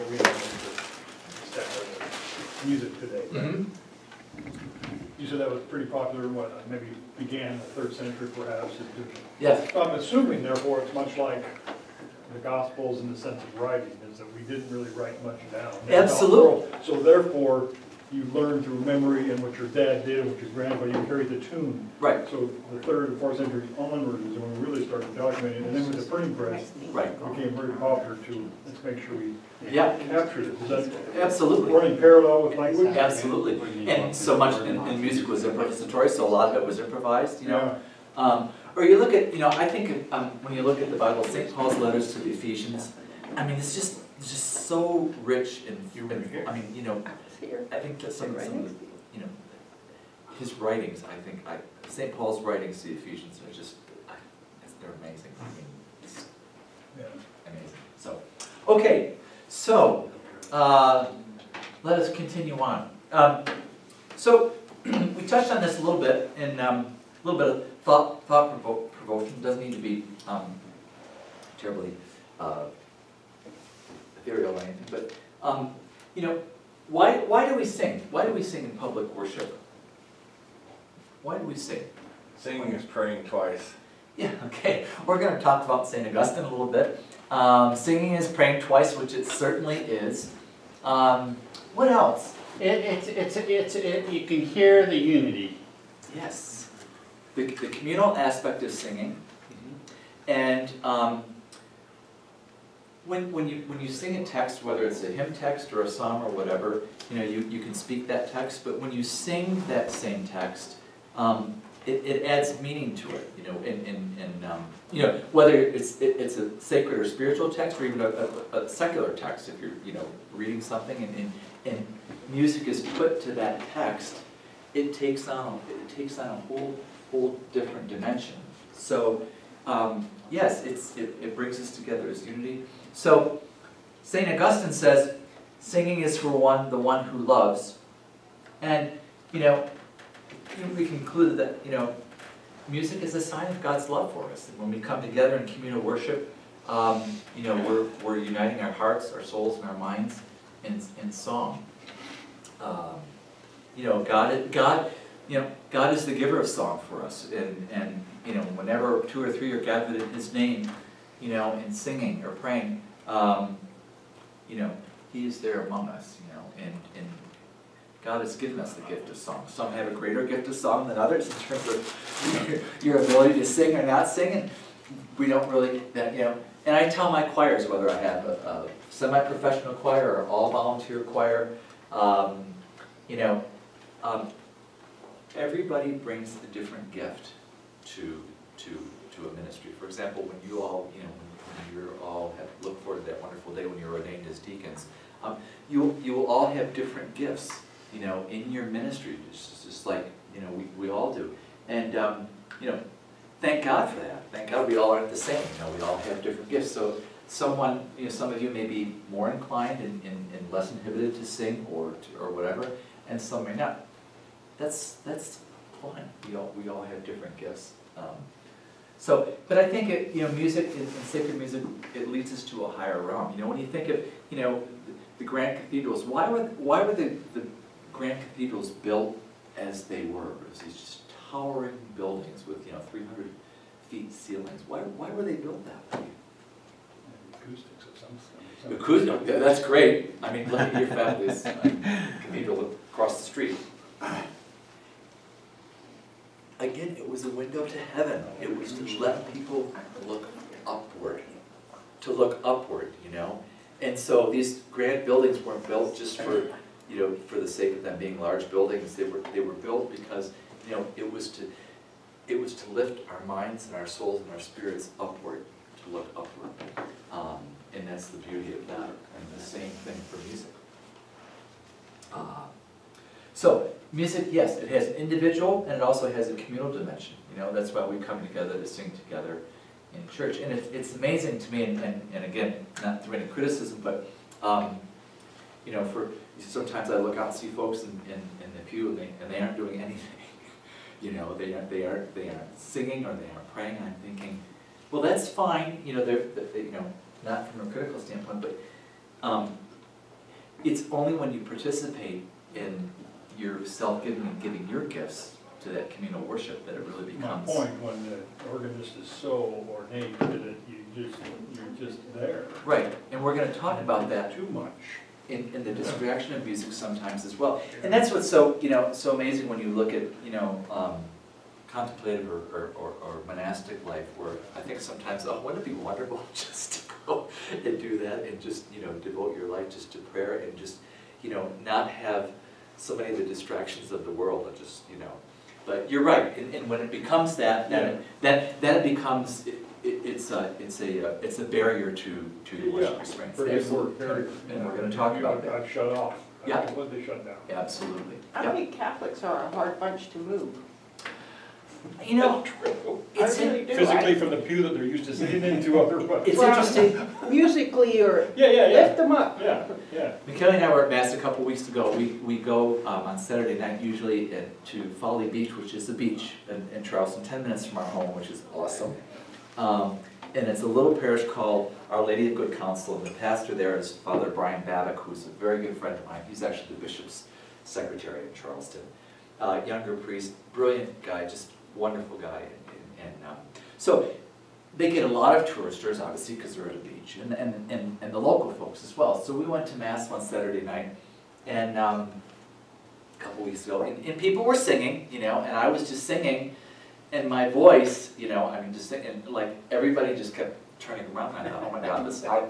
what we have in music today. Mm-hmm. You said that was pretty popular, what, maybe began in the 3rd century perhaps? Yes. So I'm assuming, therefore, it's much like the Gospels in the sense of writing, is that we didn't really write much down. Absolutely. So therefore, you learn through memory and what your dad did and what your grandpa, you carried the tune. Right. So the 3rd and 4th centuries onward is when we really started documenting, and then with the printing press, Right. it became very popular to, let's make sure we Yeah. captured it. Is that Absolutely. running parallel with language? Absolutely. And so much in music was improvisatory, so a lot of it was improvised, you know. Or you look at, you know, I think when you look at the Bible, St. Paul's letters to the Ephesians, I mean, it's just so rich and I mean, you know, I think that some of the, you know, his writings, I think, St. Paul's writings to the Ephesians are just, they're amazing. I mean, it's amazing. So, okay, so let us continue on. So we touched on this a little bit in a little bit of thought provoking. Doesn't need to be terribly ethereal or anything, but you know, why do we sing? Why do we sing in public worship? Why do we sing? Singing is praying twice. Yeah, okay. We're going to talk about St. Augustine a little bit. Singing is praying twice, which it certainly is. What else? You can hear the unity. Yes. The communal aspect of singing. And when you sing a text, whether it's a hymn text or a psalm or whatever, you know, you can speak that text, but when you sing that same text, it adds meaning to it, you know, you know, whether it's a sacred or spiritual text or even a secular text, if you're, you know, reading something and music is put to that text, it takes on a whole different dimension. So yes, it brings us together as unity. So St. Augustine says, singing is for the one who loves, and you know, we conclude that, you know, music is a sign of God's love for us. And when we come together in communal worship, you know, we're uniting our hearts, our souls, and our minds in song. You know, God is the giver of song for us, and you know, whenever 2 or 3 are gathered in His name, you know, in singing or praying, you know, He is there among us. You know, and God has given us the gift of song. Some have a greater gift of song than others in terms of your ability to sing or not sing, and we don't really, you know. And I tell my choirs, whether I have a semi-professional choir or all-volunteer choir, you know, everybody brings a different gift to a ministry. For example, when you all, you know, when you all look forward to that wonderful day when you're ordained as deacons, you will all have different gifts, you know, in your ministry, just like, you know, we all do. And, you know, thank God for that. Thank God we all aren't the same. You know, we all have different gifts. So someone, you know, some of you may be more inclined and less inhibited to sing or whatever, and some may not. That's fine. We all have different gifts. So, but I think you know, music and sacred music, it leads us to a higher realm. You know, when you think of, you know, the grand cathedrals, why were the grand cathedrals built as they were? It was these just towering buildings with, you know, 300 feet ceilings. Why were they built that way? Acoustics of some Acoustics, yeah, that's great. I mean, look at your family's cathedral across the street. Again, it was a window to heaven. It was to let people look upward. To look upward, you know. And so these grand buildings weren't built just for, you know, for the sake of them being large buildings. They were built because, you know, it was to lift our minds and our souls and our spirits upward, to look upward. And that's the beauty of that. And the same thing for music. So music, yes, it has individual and it also has a communal dimension. You know, that's why we come together to sing together in church. And it's amazing to me, and again, not through any criticism, but you know, sometimes I look out and see folks in the pew and they aren't doing anything. You know, they aren't singing or they aren't praying. And I'm thinking, well, that's fine. You know, they you know, not from a critical standpoint, but it's only when you participate in your self-giving and giving your gifts to that communal worship that it really My becomes. point, when the organist is so ornate that you're just there. Right, and we're gonna talk about that Too much. in the distraction of music sometimes as well. And that's what's so, so amazing when you look at, contemplative or monastic life, where I think sometimes, oh, wouldn't it be wonderful just to go and do that and just, devote your life just to prayer and just, not have so many of the distractions of the world and just, But you're right, and when it becomes that, then it becomes, it's a barrier to the worship experience. Very good word, Absolutely. very. And we're gonna talk about that. I've shut off. Yeah. I've completely shut down. Absolutely. I Yep. think Catholics are a hard bunch to move. You know, I it's, really do. Physically from the pew that they're used to sitting in to other ones. it's interesting. Musically, or Yeah. lift them up. Yeah. McKelly and I were at Mass a couple weeks ago. We go on Saturday night usually to Folly Beach, which is the beach in Charleston, 10 minutes from our home, which is awesome. And it's a little parish called Our Lady of Good Counsel, and the pastor there is Father Brian Babick, who's a very good friend of mine. He's actually the bishop's secretary in Charleston. Younger priest, brilliant guy, just wonderful guy. So they get a lot of touristers, obviously, because they're at a beach, and the local folks as well. So we went to Mass one Saturday night, and a couple weeks ago, and people were singing, and I was just singing, and my voice, just singing, like everybody just kept turning around, and I thought, oh my God, this, I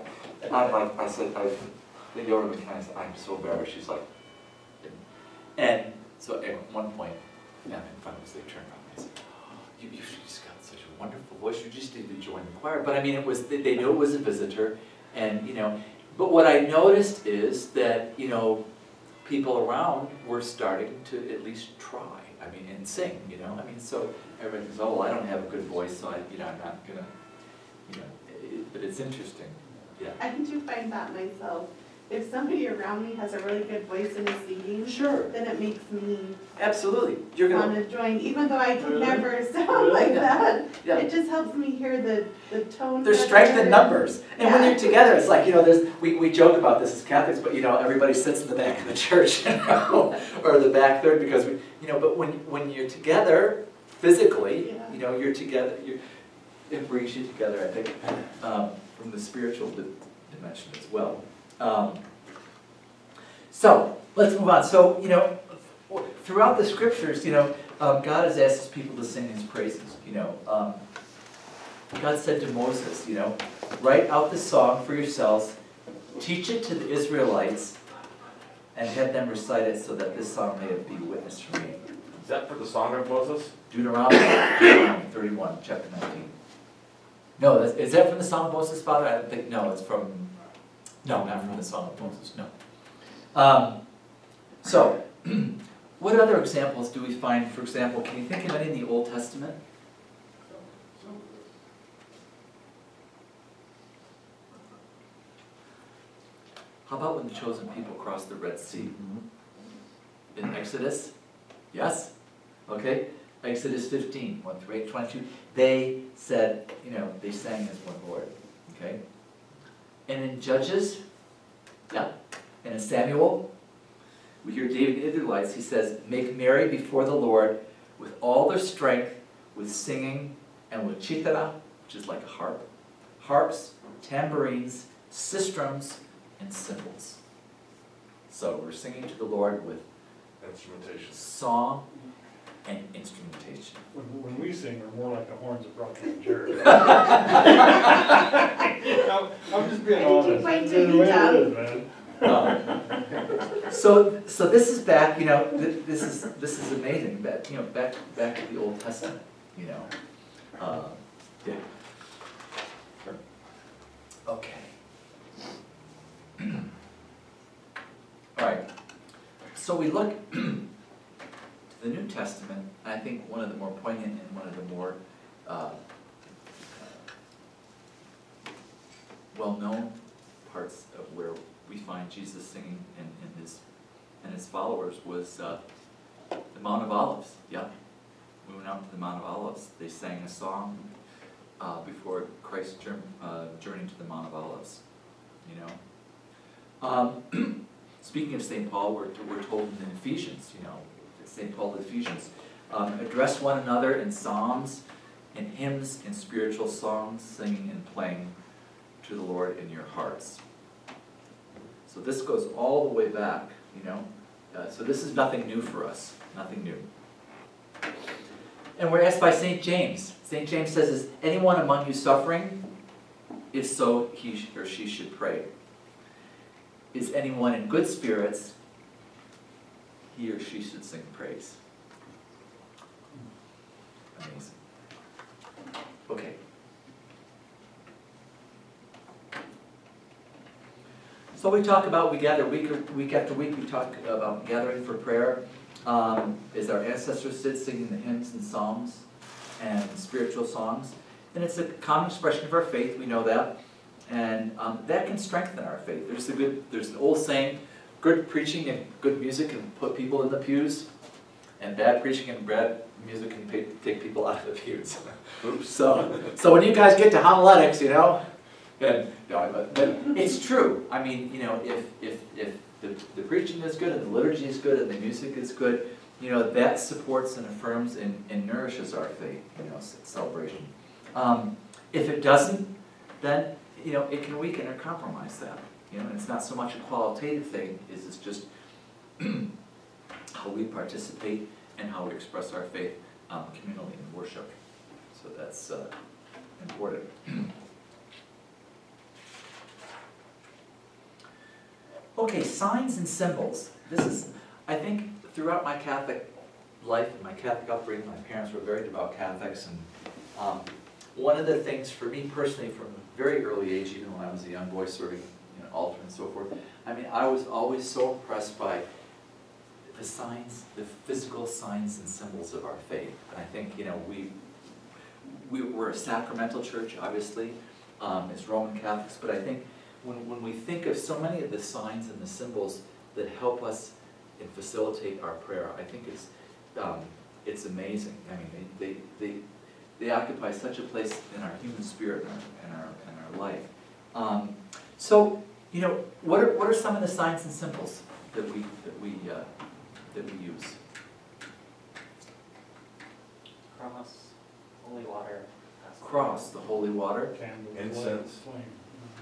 leaned over to me and I said, I'm so embarrassed. She's like, and so at one point, in front of us, they turned around and they said, you just got such a wonderful voice, you just need to join the choir. But I mean, they knew it was a visitor, and but what I noticed is that, people around were starting to at least try, and sing, so everybody goes, oh, well, I don't have a good voice, so I'm not gonna, but it's interesting, yeah. I do find that myself. If somebody around me has a really good voice and is singing, Sure. then it makes me Absolutely. You're want gonna, to join, even though I can Really? never sound like that. yeah. It just helps me hear the tone. There's better. strength in numbers. And when Yeah. you're together, it's like, we joke about this as Catholics, but everybody sits in the back of the church, or the back third, because but when you're together physically, Yeah. you're together, it brings you together, I think, from the spiritual dimension as well. So, let's move on. So, throughout the scriptures, God has asked his people to sing his praises, God said to Moses, write out the song for yourselves, teach it to the Israelites, and have them recite it so that this song may be witness for me. Is that for the Song of Moses? Deuteronomy 31, chapter 19. No, is that from the Song of Moses, Father? I don't think, no, it's from, no, not from the Song of Moses, no. So, what other examples do we find, for example, can you think of any in the Old Testament? How about when the chosen people crossed the Red Sea? In Exodus? Yes? Okay. Exodus 15, 1 through 8, 22. They said, they sang as one Lord. Okay. And in Judges, yeah. And in Samuel, we hear David and the Israelites, he says, make merry before the Lord with all their strength, with singing, and with chithara, which is like a harp, harps, tambourines, sistrums, and cymbals. So we're singing to the Lord with Instrumentation. song and instrumentation. When we sing, we're more like the horns of Rocky and Jerry. I'm just being I think you honest. might It's take the way it down. it is, man. So this is back, this is amazing. Back, back to the Old Testament, yeah. Sure. Okay. All right. So we look to the New Testament. I think one of the more poignant and one of the more well-known parts of where we find Jesus singing and his followers was the Mount of Olives. Yeah, we went out to the Mount of Olives. They sang a song before Christ's journey to the Mount of Olives. So speaking of St. Paul, we're told in Ephesians, you know, St. Paul to Ephesians, address one another in psalms, in hymns, in spiritual songs, singing and playing to the Lord in your hearts. So this goes all the way back, you know. So this is nothing new for us, nothing new. And we're asked by St. James. St. James says, is anyone among you suffering? If so, he or she should pray. Is anyone in good spirits? He or she should sing praise. Amazing. Okay. So we talk about, we gather week after week, we talk about gathering for prayer. As our ancestors did, singing the hymns and psalms and spiritual songs. And it's a common expression of our faith, we know that. And that can strengthen our faith. There's an old saying, good preaching and good music can put people in the pews, and bad preaching and bad music can take people out of the pews. Oops. So when you guys get to homiletics, you know, and, no, but it's true. I mean, you know, if the preaching is good and the liturgy is good and the music is good, you know, that supports and affirms and nourishes our faith, you know, celebration. If it doesn't, then, you know, it can weaken or compromise that. You know, and it's not so much a qualitative thing, it's just how we participate and how we express our faith communally in worship. So that's important. Okay, signs and symbols. This is, I think, throughout my Catholic life and my Catholic upbringing, my parents were very devout Catholics, and one of the things for me personally, from a very early age, even when I was a young boy serving, you know, altar and so forth, I mean, I was always so impressed by the signs, the physical signs and symbols of our faith. And I think, you know, we're a sacramental church, obviously, as Roman Catholics, but I think when we think of so many of the signs and the symbols that help us and facilitate our prayer, I think it's amazing. I mean, they occupy such a place in our human spirit and our life. So, you know, what are some of the signs and symbols that we use? Cross, holy water. Cross, the holy water, Candles, Incense. flame.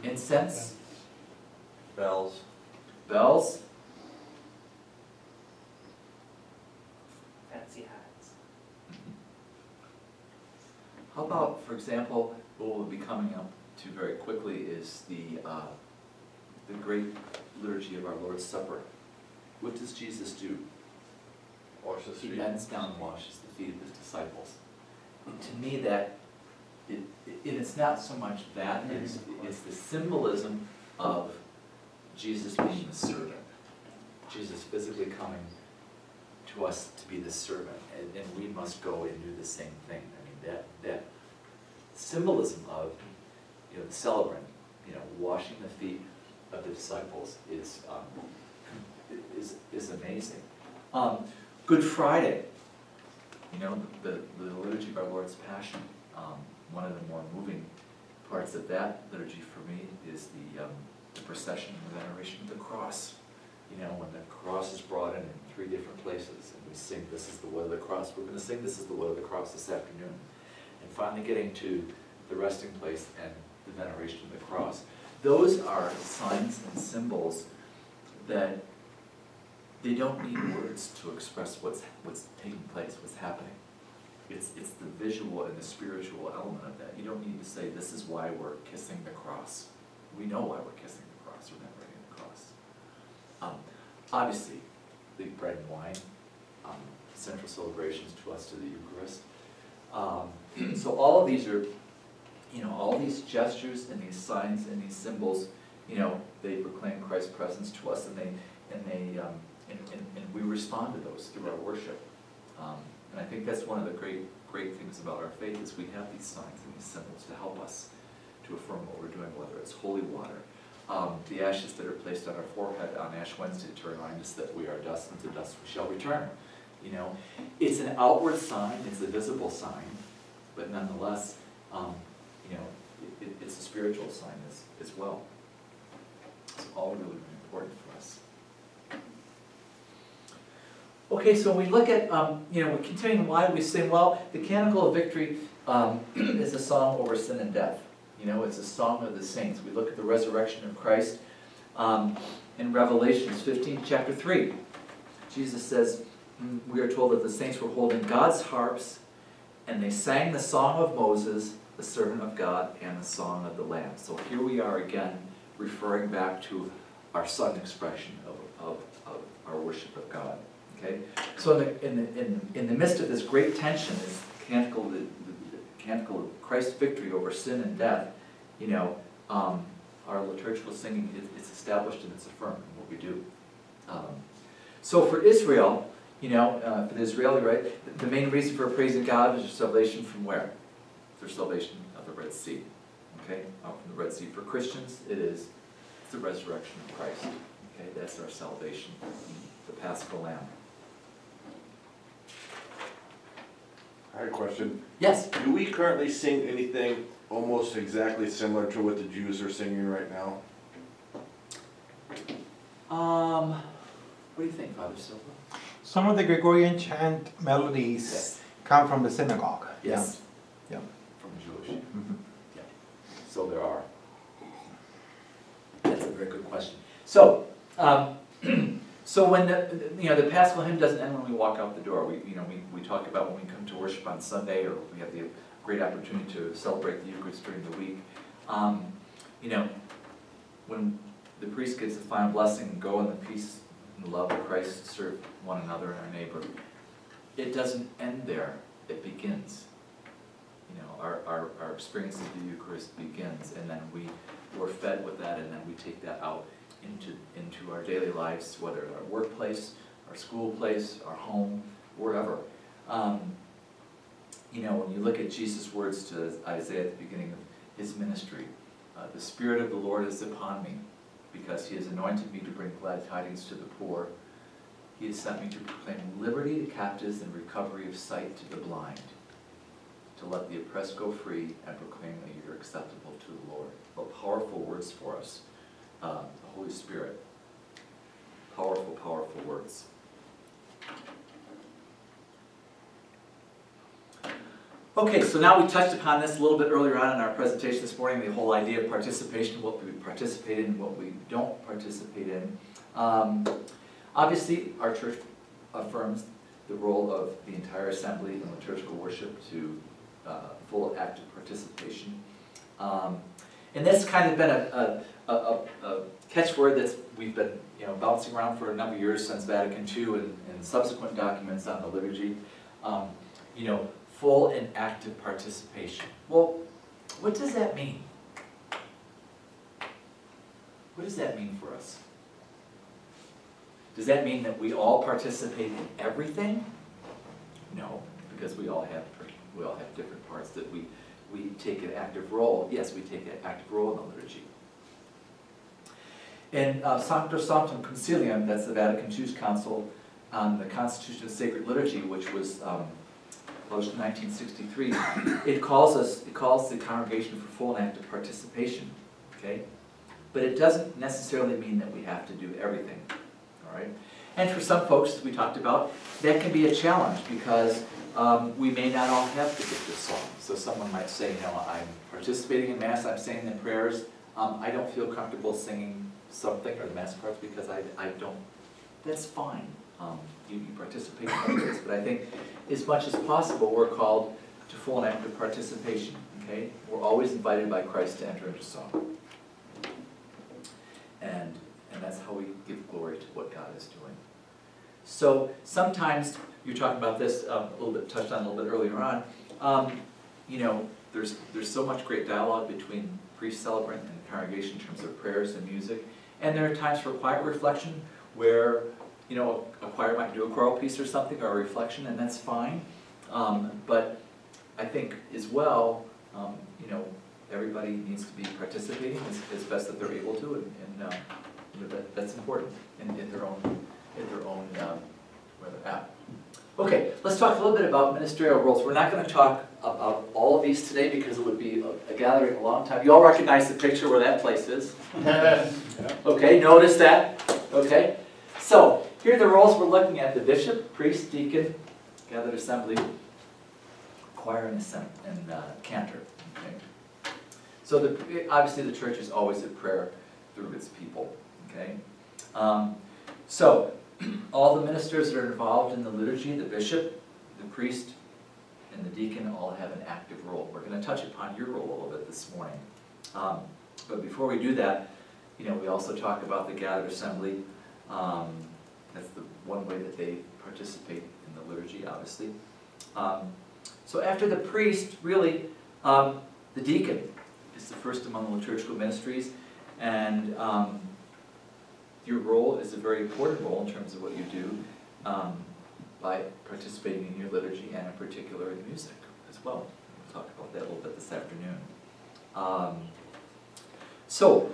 incense, Bells. bells, Fancy hats. How about, for example, what we'll be coming up to very quickly is the great liturgy of our Lord's Supper. What does Jesus do? Wash the He feet. bends down and washes the feet of his disciples. And to me, that it's not so much that, it's the symbolism of Jesus being the servant. Jesus physically coming to us to be the servant, and we must go and do the same thing. I mean, that symbolism of, you know, the celebrant, you know, washing the feet of the disciples is amazing. Good Friday, you know, the liturgy of our Lord's Passion. One of the more moving parts of that liturgy for me is the procession and the veneration of the cross. You know, when the cross is brought in 3 different places, and we sing, "This is the wood of the cross." We're going to sing "This is the wood of the cross" this afternoon. And finally getting to the resting place and the veneration of the cross. Those are signs and symbols that they don't need words to express what's taking place, what's happening. It's the visual and the spiritual element of that. You don't need to say, this is why we're kissing the cross. We know why we're kissing the cross, remembering the cross. Obviously, the bread and wine, central celebrations to us to the Eucharist. So all of these are, you know, all these gestures and these signs and these symbols, you know, they proclaim Christ's presence to us, and we respond to those through our worship. And I think that's one of the great things about our faith is we have these signs and these symbols to help us to affirm what we're doing, whether it's holy water, the ashes that are placed on our forehead on Ash Wednesday to remind us that we are dust, and to dust we shall return. You know, it's an outward sign, it's a visible sign, but nonetheless, you know, it's a spiritual sign as well. It's all really, really important for us. Okay, so when we look at, we're continuing why we sing, well, the Canticle of Victory is a song over sin and death. It's a song of the saints. We look at the resurrection of Christ in Revelations 15, chapter 3. Jesus says, we are told that the saints were holding God's harps, and they sang the song of Moses, the servant of God, and the song of the Lamb. So here we are again, referring back to our sung expression of our worship of God. Okay, so in the midst of this great tension, this canticle, the canticle of Christ's victory over sin and death, our liturgical singing is established and it's affirmed in what we do. So for Israel, for the Israeli, right, the main reason for praising God is their salvation from where? Their salvation of the Red Sea. Okay, out from the Red Sea. For Christians, it's the resurrection of Christ. Okay, that's our salvation, the Paschal Lamb. I had a question. Yes. Do we currently sing anything almost exactly similar to what the Jews are singing right now? What do you think, Father Silva? Some of the Gregorian chant melodies Yes. come from the synagogue. Yes. Yeah. From Jewish. Mhm. Yeah. So there are. That's a very good question. So, so when the Paschal hymn doesn't end when we walk out the door. We talk about when we come to worship on Sunday, or we have the great opportunity to celebrate the Eucharist during the week. When the priest gives the final blessing, go in the peace and the love of Christ, serve one another and our neighbor. It doesn't end there. It begins. Our experience of the Eucharist begins, and then we're fed with that, and then we take that out into our daily lives, whether our workplace, our school place, our home, wherever. When you look at Jesus' words to Isaiah at the beginning of his ministry, the Spirit of the Lord is upon me, because he has anointed me to bring glad tidings to the poor. He has sent me to proclaim liberty to captives and recovery of sight to the blind, to let the oppressed go free and proclaim a year acceptable to the Lord. Well, powerful words for us. The Holy Spirit. Powerful, powerful words. Okay, so now we touched upon this a little bit earlier on in our presentation this morning, the whole idea of participation, what we participate in, what we don't participate in. Obviously, our church affirms the role of the entire assembly in liturgical worship to full active participation. And that's kind of been a catchword that we've been bouncing around for a number of years since Vatican II and subsequent documents on the liturgy. Full and active participation. Well, what does that mean? What does that mean for us? Does that mean that we all participate in everything? No, because we all have different parts that we take an active role. Yes, we take an active role in the liturgy. In Sancta Sanctum Concilium, that's the Vatican II's Council on the Constitution of Sacred Liturgy, which was published in 1963, it calls the congregation for full and active participation. Okay, but it doesn't necessarily mean that we have to do everything. All right, and for some folks, as we talked about, that can be a challenge because we may not all have the gift of song. So someone might say, I'm participating in Mass, I'm saying the prayers, I don't feel comfortable singing something or the Mass parts because I don't. That's fine. You participate in ways, but I think as much as possible we're called to full and active participation. Okay, we're always invited by Christ to enter into song, and that's how we give glory to what God is doing. So sometimes you're talking about this a little bit, touched on a little bit earlier on. There's so much great dialogue between priest, celebrant, and the congregation in terms of prayers and music, and there are times for quiet reflection where a choir might do a choral piece or something, or a reflection, and that's fine. But I think as well, everybody needs to be participating as best that they're able to, and that's important in their own where they're at. Okay, let's talk a little bit about ministerial roles. We're not going to talk about all of these today because it would be a gathering a long time. You all recognize the picture where that place is? Okay, notice that. Okay. So, here are the roles we're looking at: the bishop, priest, deacon, gathered assembly, choir, and cantor. Okay? So, obviously the church is always at prayer through its people. Okay? So, all the ministers that are involved in the liturgy, the bishop, the priest, and the deacon all have an active role. We're going to touch upon your role a little bit this morning. But before we do that, we also talk about the gathered assembly. That's the one way that they participate in the liturgy, obviously. So after the priest, really, the deacon is the first among the liturgical ministries, and your role is a very important role in terms of what you do by participating in your liturgy and in particular in music as well. We'll talk about that a little bit this afternoon. So,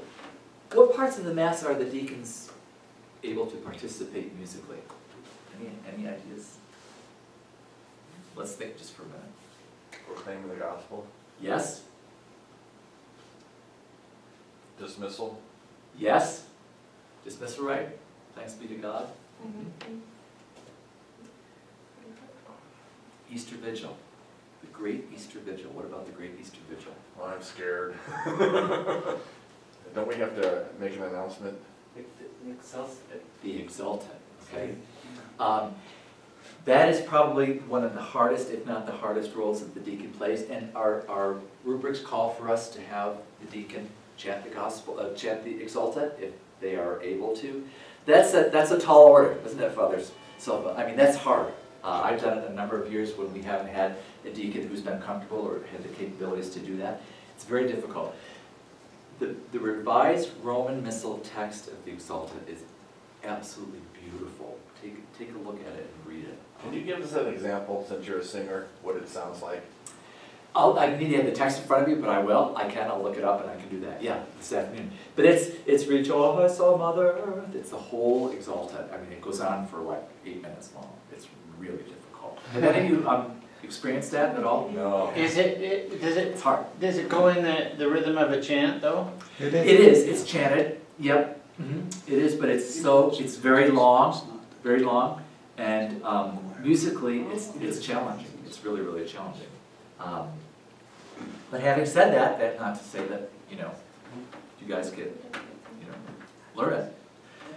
what parts of the Mass are the deacons able to participate musically? Any ideas? Let's think just for a minute. Proclaiming the gospel. Yes? Dismissal. Yes? Dismissal, right? Thanks be to God. Easter Vigil. The Great Easter Vigil. What about the Great Easter Vigil? Well, I'm scared. Don't we have to make an announcement? The Exultet, okay? That is probably one of the hardest, if not the hardest, roles that the deacon plays, and our rubrics call for us to have the deacon chant the gospel, chant the Exultet if they are able to. That's a tall order, isn't it, Father Silva? I mean, that's hard. I've done it a number of years when we haven't had a deacon who's been comfortable or had the capabilities to do that. It's very difficult. The revised Roman Missal text of the Exultet is absolutely beautiful. Take a look at it and read it. Can you give us an example, since you're a singer, what it sounds like? I need to have the text in front of me, but I will. I'll look it up and I can do that. Yeah, this afternoon. But it's Rejoice, O Mother Earth. It's the whole Exultet. I mean, it goes on for like 8 minutes long. It's really difficult. Have any of you experienced that at all? No. Does It's hard. it go in the rhythm of a chant though? It is. It's chanted. Yep. It is, but it's very long, and musically it's challenging. It's really, really challenging. But having said that, not to say that you guys could learn it.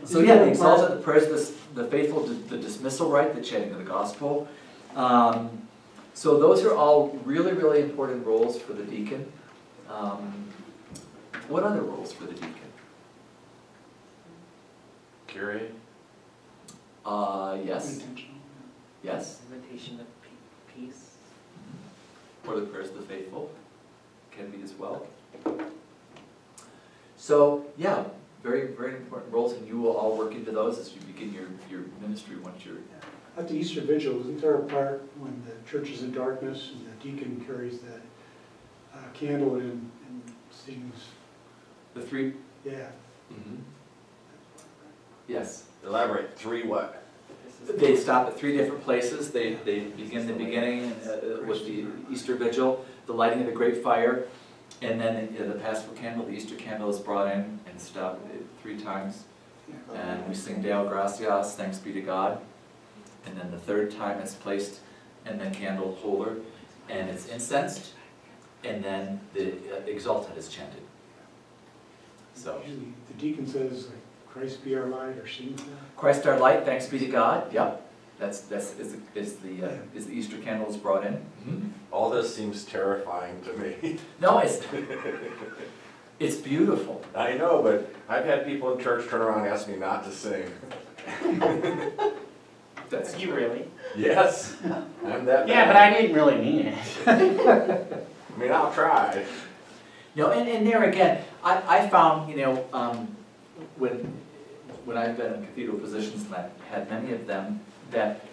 So yeah, the Exultet, the prayers, the faithful, the dismissal rite, the chanting of the gospel. So those are all really, really important roles for the deacon. What other roles for the deacon? Kyrie? Yes. Yes. Invitation of peace. Or the prayers of the faithful can be as well. So yeah, very, very important roles, and you will all work into those as you begin your ministry once you're. At the Easter Vigil, isn't there a part when the church is in darkness and the deacon carries that candle in and sings? The three? Yeah. Yes. Elaborate. 3 what? They stop at 3 different places. They begin the beginning with the Easter Vigil, the lighting of the great fire, and then the Paschal candle, the Easter candle is brought in and stopped 3 times. And we sing Deo Gratias, thanks be to God. And then the 3rd time it's placed in the candle holder and it's incensed, and then the Exultet is chanted. So Usually the deacon says, like, Christ be our light, or sings that. Christ our light, thanks be to God. Yep, is the Easter candle is brought in. All this seems terrifying to me. No, it's beautiful. I know, but I've had people in church turn around and ask me not to sing. That's You really? Yes, I'm that bad. Yeah, but I didn't really mean it. I mean, I'll try. and there again, I found when I've been in cathedral positions, and I've had many of them, that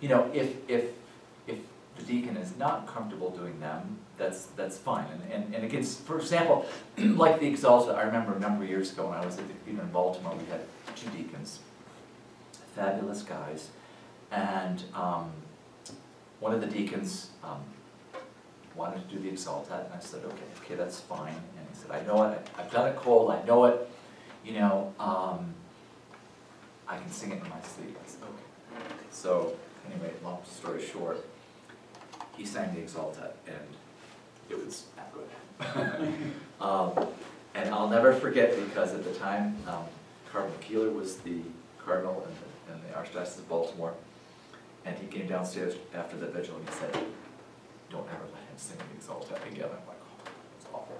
if the deacon is not comfortable doing them, that's fine. And again, for example, like the Exultet, I remember a number of years ago when I was at the cathedral in Baltimore, we had 2 deacons, fabulous guys, and one of the deacons wanted to do the Exultet, and I said, okay, that's fine. And he said, I know it, I've done it cold, I know it, can sing it in my sleep. I said, okay. So, anyway, long story short, he sang the Exalta, and it was not good. And I'll never forget, because at the time, Cardinal Keeler was the cardinal in the Archdiocese of Baltimore, and he came downstairs after the vigil and he said, "Don't ever let him sing the Exalta again." I'm like, "Oh, that's awful."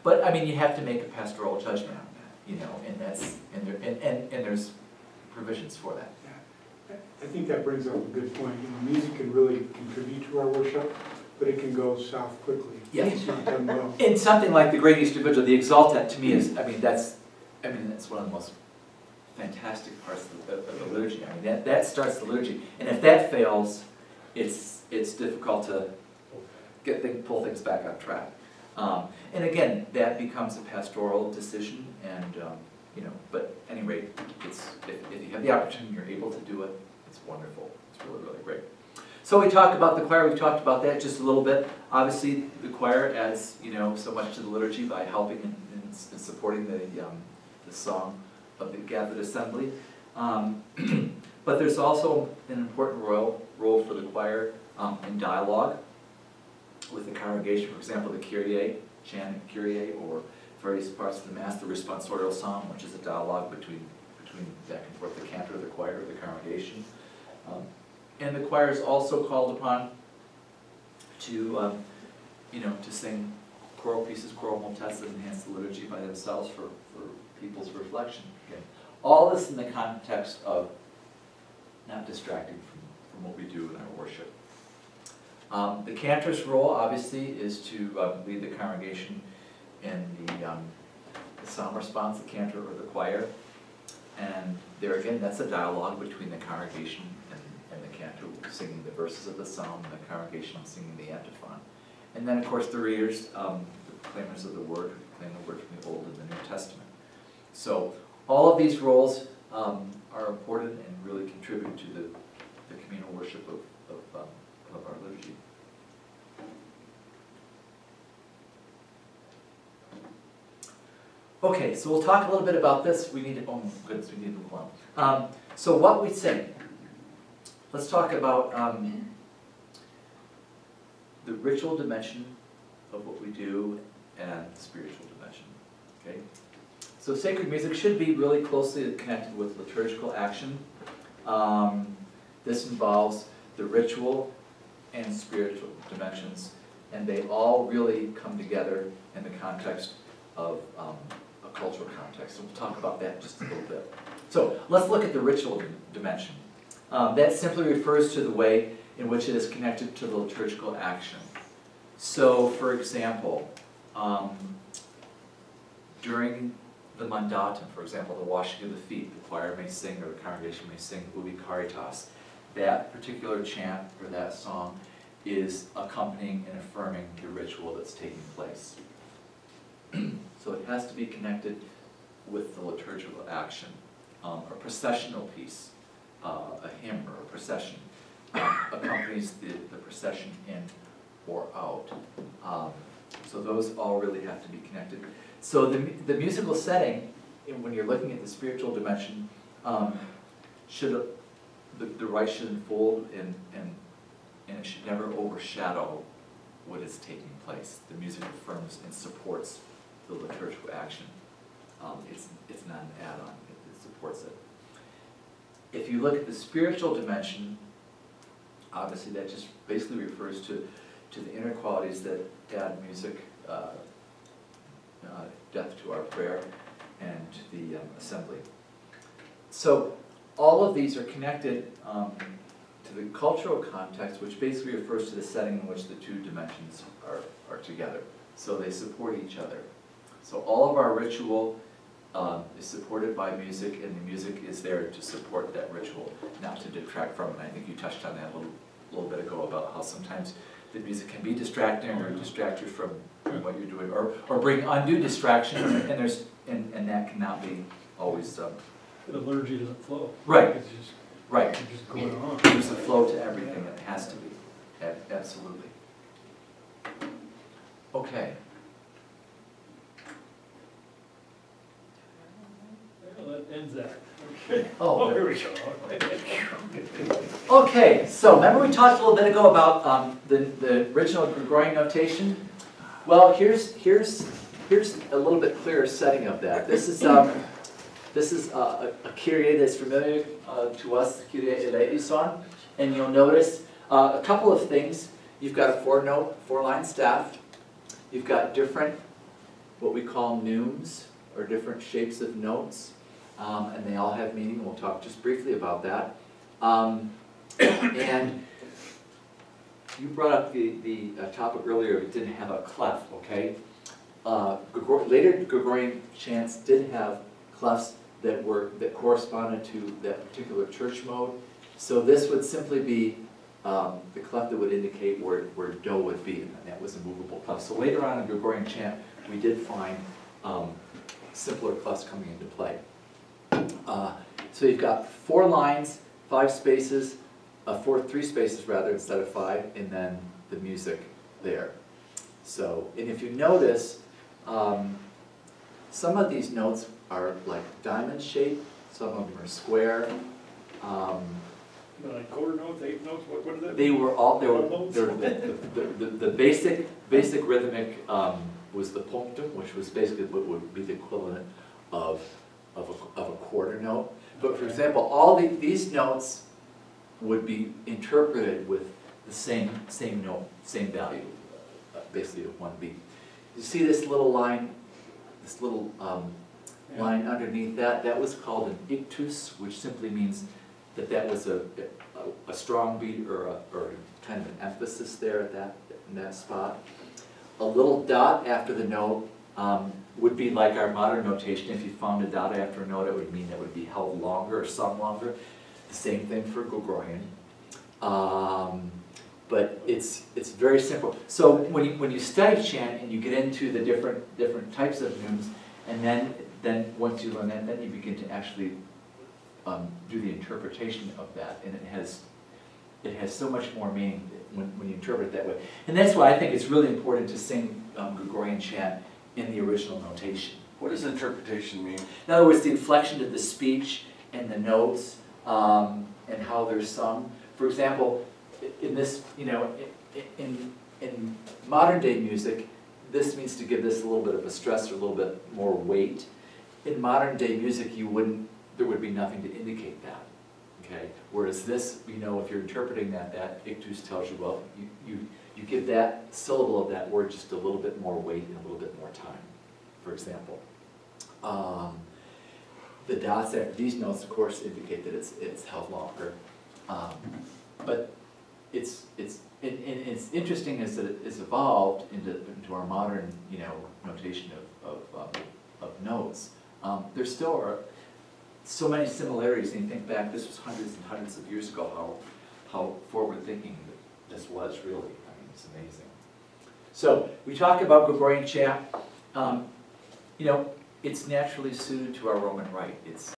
But I mean, you have to make a pastoral judgment on that, you know, and there's provisions for that. I think that brings up a good point. You know, music can really contribute to our worship, but it can go south quickly. Yeah. It's not done well. In something like the Great Easter Vigil, the Exalta to me is, that's one of the most fantastic parts of the liturgy. I mean, that starts the liturgy, and if that fails, it's difficult to pull things back on track. And again, that becomes a pastoral decision, and you know. But at any rate, if you have the opportunity, you're able to do it. It's wonderful. It's really, really great. So we talked about the choir. We've talked about that just a little bit. Obviously, the choir adds, you know, so much to the liturgy by helping and supporting the song of the gathered assembly. But there's also an important role for the choir in dialogue with the congregation. For example, the Kyrie, chant Kyrie, or various parts of the Mass, the responsorial psalm, which is a dialogue between back and forth, the cantor, the choir, the congregation. And the choir is also called upon to, you know, to sing choral pieces, choral motets that enhance the liturgy by themselves for people's reflection. Again, all this in the context of not distracting from what we do in our worship. The cantor's role, obviously, is to lead the congregation in the psalm response, the cantor or the choir. And there again, that's a dialogue between the congregation and the cantor, singing the verses of the psalm, and the congregation singing the antiphon. And then, of course, the readers, the proclaimers of the word, who proclaim the word from the Old and the New Testament. So all of these roles are important and really contribute to the communal worship of our liturgy. Okay, so we'll talk a little bit about this. We need to, oh goodness, we need to move on. So what we sing. Let's talk about the ritual dimension of what we do and the spiritual dimension. Okay? So sacred music should be really closely connected with liturgical action. This involves the ritual and spiritual dimensions, and they all really come together in the context of a cultural context. So we'll talk about that in just a little bit. So let's look at the ritual dimension. That simply refers to the way in which it is connected to the liturgical action. So, for example, during the mandatum, for example, the washing of the feet, the choir may sing, or the congregation may sing Ubi Caritas. That particular chant or that song is accompanying and affirming the ritual that's taking place. So it has to be connected with the liturgical action. A processional piece, a hymn or a procession, accompanies the procession in or out. So those all really have to be connected. So the musical setting, when you're looking at the spiritual dimension, the rite should unfold and it should never overshadow what is taking place. The music affirms and supports the liturgical action. It's not an add-on, it supports it. If you look at the spiritual dimension, obviously that just basically refers to the inner qualities that add music, depth to our prayer and to the assembly. So all of these are connected to the cultural context, which basically refers to the setting in which the two dimensions are together. So they support each other. So all of our ritual is supported by music, and the music is there to support that ritual, not to detract from it. I think you touched on that a little bit ago about how sometimes the music can be distracting or distract you from what you're doing, or bring undue distraction, and that cannot be always The liturgy doesn't flow. right. It's just, Right. it's just going on. There's a flow to everything. It has to be. Absolutely. Okay. Well, that ends that. Oh, Oh, here we go. okay, so remember we talked a little bit ago about the original Gregorian notation? Well, here's a little bit clearer setting of that. This is a Kyrie that's familiar to us, Kyrie eleison, and you'll notice a couple of things. You've got a four-line staff. You've got different, what we call neumes, or different shapes of notes, and they all have meaning. We'll talk just briefly about that. And you brought up the topic earlier, it didn't have a clef, okay? Later Gregorian chants did have clefs that corresponded to that particular church mode. So this would simply be the clef that would indicate where do would be, and that was a movable clef. So later on in Gregorian chant, we did find simpler clefs coming into play. So you've got 4 lines, 5 spaces, 3 spaces rather instead of 5, and then the music there. So, and if you notice, some of these notes are like diamond shaped, some of them are square. Like quarter notes, 8 notes, what are they? They were all, Notes? the basic rhythmic was the punctum, which was basically what would be the equivalent of a quarter note. But for example, all these notes would be interpreted with the same note, same value, basically of 1 beat. You see this little line, line underneath that? That was called an ictus, which simply means that was a strong beat or kind of an emphasis there at in that spot. A little dot after the note would be like our modern notation. If you found a dot after a note, it would mean that would be held longer or sung longer. The same thing for Gregorian. But it's very simple. So when you study chant and you get into the different types of neumes, and then once you learn that, then you begin to actually do the interpretation of that, and it has so much more meaning when you interpret it that way. And that's why I think it's really important to sing Gregorian chant in the original notation. What does interpretation mean? In other words, the inflection of the speech and the notes and how they're sung. For example, in this, in modern day music, this means to give this a little bit of a stress or a little bit more weight. In modern day music, there would be nothing to indicate that. Okay. Whereas this, if you're interpreting that ictus tells you, well, you give that syllable of that word just a little bit more weight and a little bit more time. For example, the dots after these notes, of course, indicate that it's held longer. But it's interesting as that it's evolved into our modern notation of notes. There still are so many similarities, and you think back, this was hundreds and hundreds of years ago, how forward-thinking this was, really. I mean, it's amazing. So, we talk about Gregorian chant. It's naturally suited to our Roman Rite.